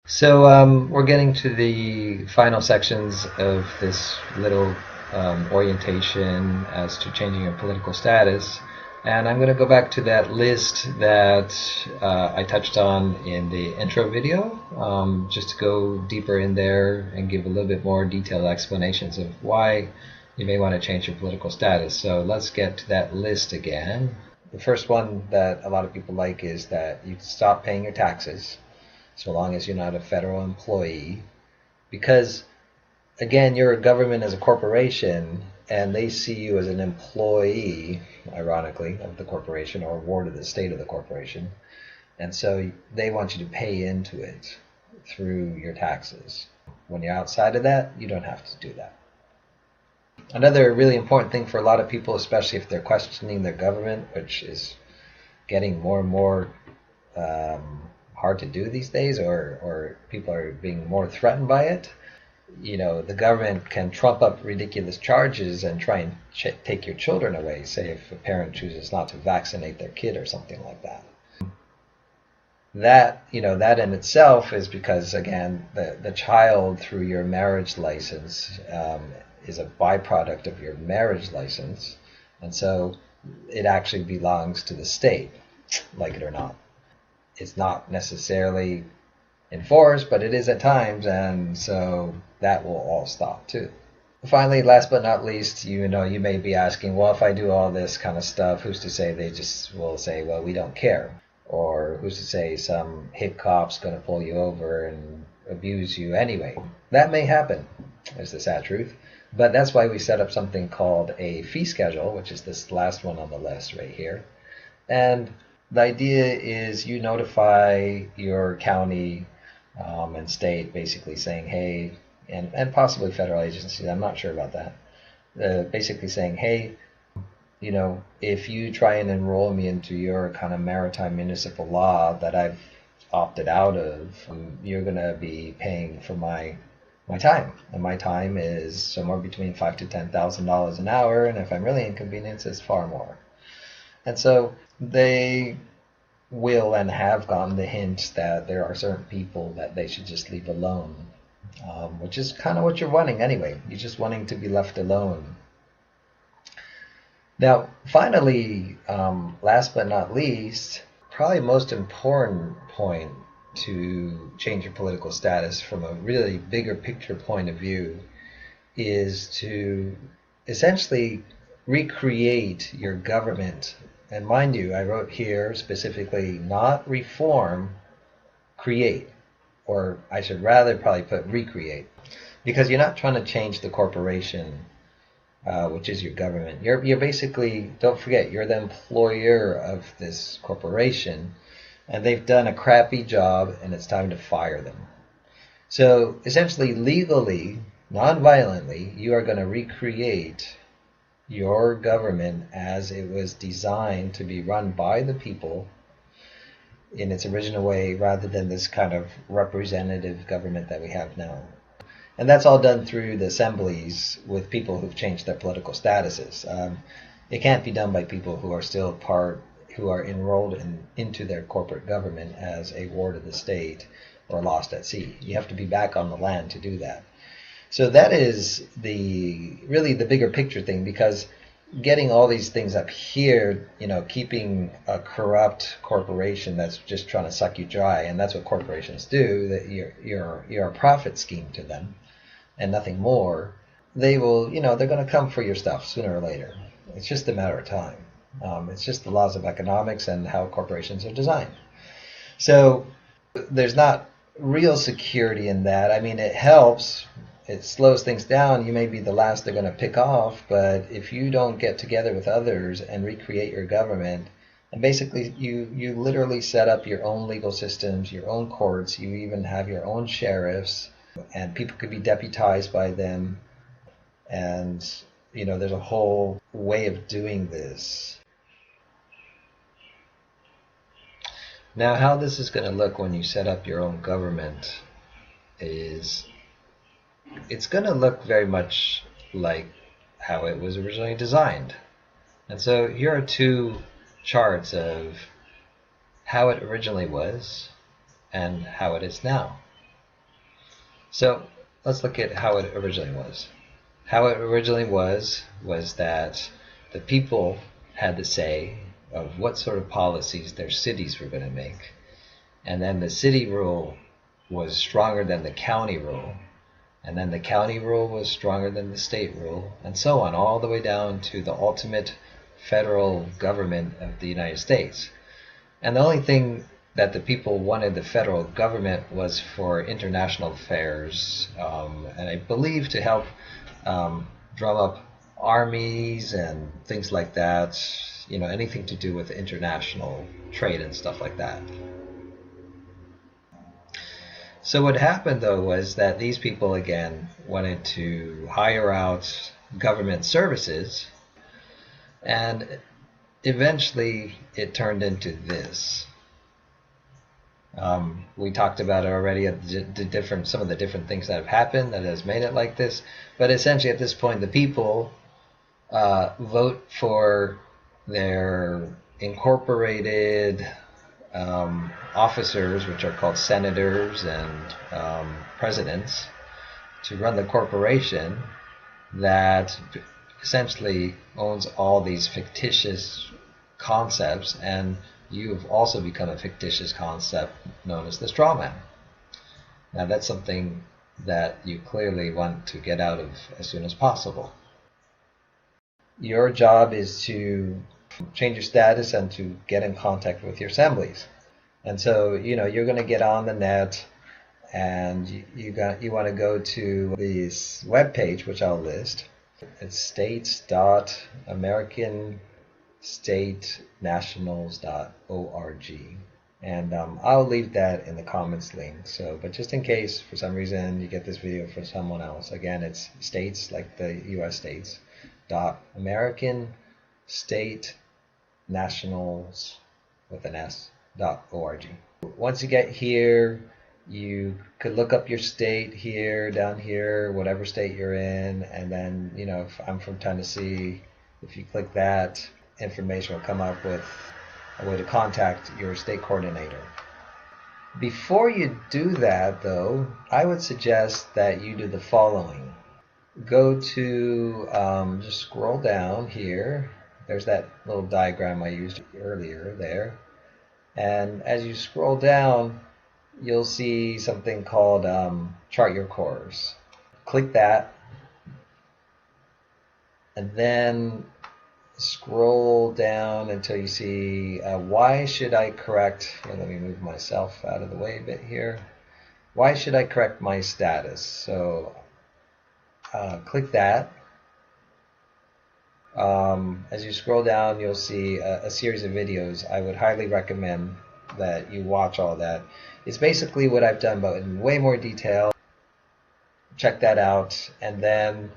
We're getting to the final sections of this little orientation as to changing your political status. And I'm going to go back to that list that I touched on in the intro video, just to go deeper in there and give a little bit more detailed explanations of why you may want to change your political status. So let's get to that list again. The first one that a lot of people like is that you stop paying your taxes so long as you're not a federal employee, because again, you're a government as a corporation and they see you as an employee, ironically, of the corporation or a ward of the state of the corporation, and so they want you to pay into it through your taxes. When you're outside of that, you don't have to do that. Another really important thing for a lot of people, especially if they're questioning their government, which is getting more and more hard to do these days, or people are being more threatened by it. The government can trump up ridiculous charges and try and take your children away, say if a parent chooses not to vaccinate their kid or something like that. That in itself is because, again, the child through your marriage license is a byproduct of your marriage license, and so it actually belongs to the state, like it or not. It's not necessarily enforced, but it is at times, and so that will all stop too. Finally, last but not least, you may be asking, well, if I do all this kind of stuff, who's to say they just will say, well, we don't care? Or who's to say some hick cop's going to pull you over and abuse you anyway? That may happen, is the sad truth. But that's why we set up something called a fee schedule, which is this last one on the list right here. And the idea is you notify your county and state, basically saying, hey, and possibly federal agencies, I'm not sure about that, basically saying, hey, if you try and enroll me into your kind of maritime municipal law that I've opted out of, you're going to be paying for my time. And my time is somewhere between $5,000 to $10,000 an hour, and if I'm really inconvenienced, it's far more. And so they will and have gotten the hint that there are certain people that they should just leave alone, which is kind of what you're wanting anyway. You're just wanting to be left alone. Now, finally, last but not least, probably most important point to change your political status from a really bigger picture point of view is to essentially recreate your government. And mind you, I wrote here specifically not reform, create. Or I should rather probably put recreate. Because you're not trying to change the corporation, which is your government. You're basically, don't forget, you're the employer of this corporation. And they've done a crappy job and it's time to fire them. So essentially, legally, non-violently, you are going to recreate your government as it was designed to be run by the people in its original way, rather than this kind of representative government that we have now. And that's all done through the assemblies with people who've changed their political statuses. It can't be done by people who are still who are enrolled into their corporate government as a ward of the state or lost at sea. You have to be back on the land to do that. So that is really the bigger picture thing, because getting all these things up here, keeping a corrupt corporation that's just trying to suck you dry, and that's what corporations do, that you're a profit scheme to them and nothing more. They will, they're going to come for your stuff sooner or later. It's just a matter of time. It's just the laws of economics and how corporations are designed. So there's not real security in that. I mean, it helps. It slows things down. You may be the last they're going to pick off, but if you don't get together with others and recreate your government, and basically you literally set up your own legal systems, your own courts, you even have your own sheriffs, and people could be deputized by them, and there's a whole way of doing this. Now, how this is going to look when you set up your own government is, it's going to look very much like how it was originally designed. And so here are two charts of how it originally was and how it is now. So let's look at how it originally was. How it originally was that the people had the say of what sort of policies their cities were going to make. And then the city rule was stronger than the county rule. And then the county rule was stronger than the state rule, and so on, all the way down to the ultimate federal government of the United States. And the only thing that the people wanted the federal government was for international affairs, and I believe to help drum up armies and things like that, anything to do with international trade and stuff like that. So what happened, though, was that these people, again, wanted to hire out government services, and eventually it turned into this. We talked about it already, some of the different things that have happened that has made it like this, but essentially at this point the people vote for their incorporated officers, which are called senators and presidents, to run the corporation that essentially owns all these fictitious concepts, and you've also become a fictitious concept known as the straw man. Now that's something that you clearly want to get out of as soon as possible. Your job is to change your status and to get in contact with your assemblies. And so, you're going to get on the net, and you want to go to this web page, which I'll list. It's states.americanstatenationals.org. And I'll leave that in the comments link. So, but just in case for some reason you get this video for someone else, again, it's states, like the U.S. states, .americanstatenationals with an S.org. Once you get here, you could look up your state here, down here, whatever state you're in, and then, if I'm from Tennessee, if you click that, information will come up with a way to contact your state coordinator. Before you do that, though, I would suggest that you do the following. Go to, just scroll down here. There's that little diagram I used earlier there. And as you scroll down, you'll see something called Chart Your Course. Click that, and then scroll down until you see why should I correct, let me move myself out of the way a bit here. Why should I correct my status? So click that. As you scroll down, you'll see a series of videos. I would highly recommend that you watch all that. It's basically what I've done, but in way more detail. Check that out, and then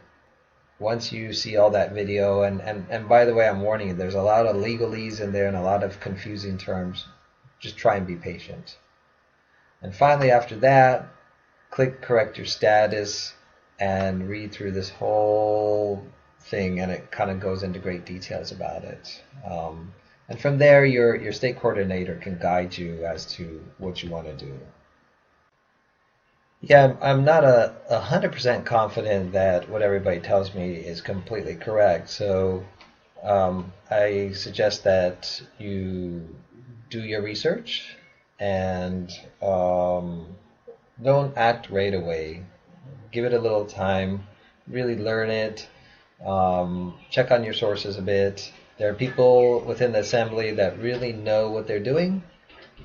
once you see all that video, and by the way, I'm warning you, there's a lot of legalese in there and a lot of confusing terms. Just try and be patient. And finally, after that, click correct your status and read through this whole thing, and it kind of goes into great details about it. And from there, your state coordinator can guide you as to what you want to do. Yeah, I'm not 100% confident that what everybody tells me is completely correct. So I suggest that you do your research and don't act right away. Give it a little time. Really learn it. Check on your sources a bit. There are people within the assembly that really know what they're doing,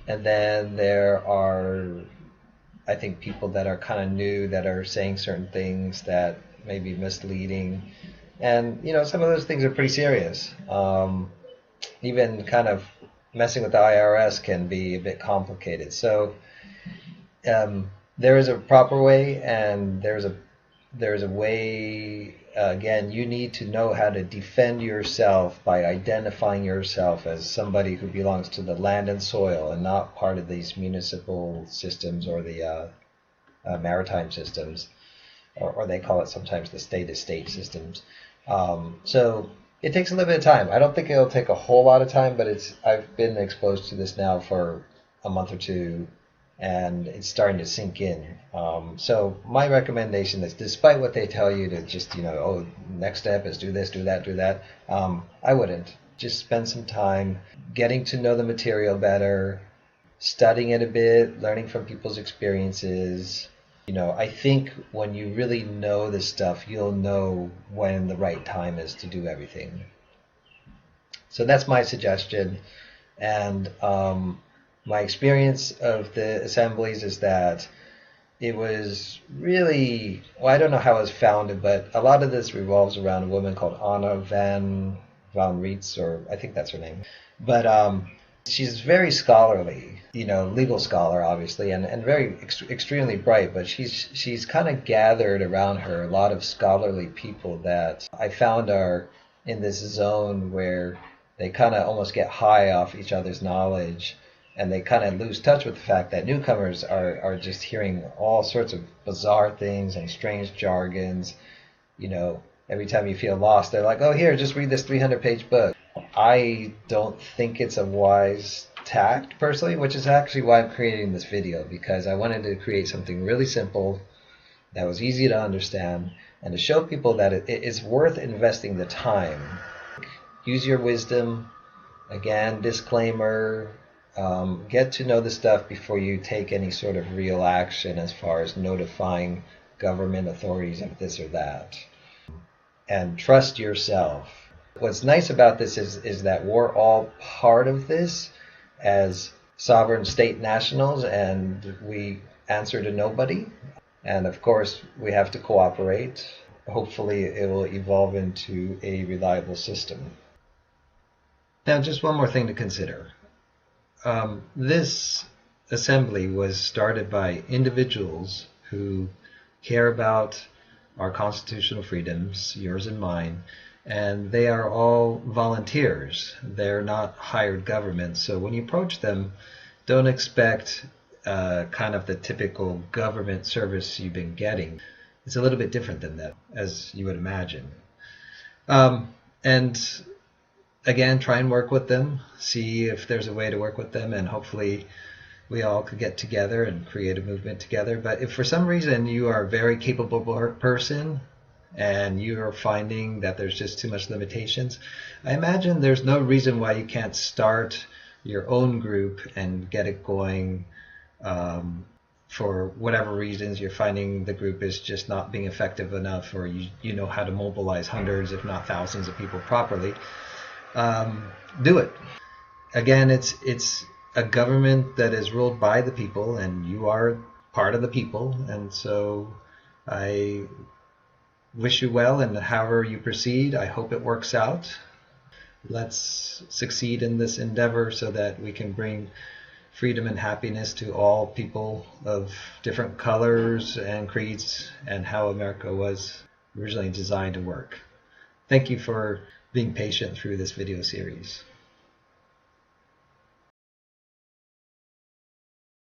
and then there are, I think, people that are kind of new that are saying certain things that may be misleading, and some of those things are pretty serious. Even kind of messing with the IRS can be a bit complicated. So there is a proper way, and there's a way. Again, you need to know how to defend yourself by identifying yourself as somebody who belongs to the land and soil and not part of these municipal systems or the maritime systems, or they call it sometimes the state-to-state systems. So it takes a little bit of time. I don't think it'll take a whole lot of time, but I've been exposed to this now for a month or two, and it's starting to sink in. So my recommendation is, despite what they tell you to just, oh, next step is do this, do that, do that, I wouldn't. Just spend some time getting to know the material better, studying it a bit, learning from people's experiences. I think when you really know this stuff, you'll know when the right time is to do everything. So that's my suggestion. And my experience of the assemblies is that it was really, well, I don't know how it was founded, but a lot of this revolves around a woman called Anna van Reitz, or I think that's her name. But she's very scholarly, legal scholar, obviously, and very extremely bright. But she's kind of gathered around her a lot of scholarly people that I found are in this zone where they kind of almost get high off each other's knowledge, and they kind of lose touch with the fact that newcomers are just hearing all sorts of bizarre things and strange jargons. Every time you feel lost, they're like, oh, here, just read this 300-page book. I don't think it's a wise tact, personally, which is actually why I'm creating this video, because I wanted to create something really simple that was easy to understand and to show people that it is worth investing the time. Use your wisdom. Again, disclaimer, get to know the stuff before you take any sort of real action as far as notifying government authorities of this or that. And trust yourself. What's nice about this is that we're all part of this as sovereign state nationals, and we answer to nobody. And of course, we have to cooperate. Hopefully, it will evolve into a reliable system. Now, just one more thing to consider. This assembly was started by individuals who care about our constitutional freedoms, yours and mine, and they are all volunteers. They're not hired government. So when you approach them, don't expect kind of the typical government service you've been getting. It's a little bit different than that, as you would imagine. And again, try and work with them, see if there's a way to work with them, and hopefully we all could get together and create a movement together. But if for some reason you are a very capable person and you are finding that there's just too much limitations, I imagine there's no reason why you can't start your own group and get it going. For whatever reasons you're finding the group is just not being effective enough, or you know how to mobilize hundreds if not thousands of people properly, do it. Again, it's a government that is ruled by the people, and you are part of the people, and so I wish you well, and however you proceed, I hope it works out. Let's succeed in this endeavor so that we can bring freedom and happiness to all people of different colors and creeds, and how America was originally designed to work. Thank you for being patient through this video series.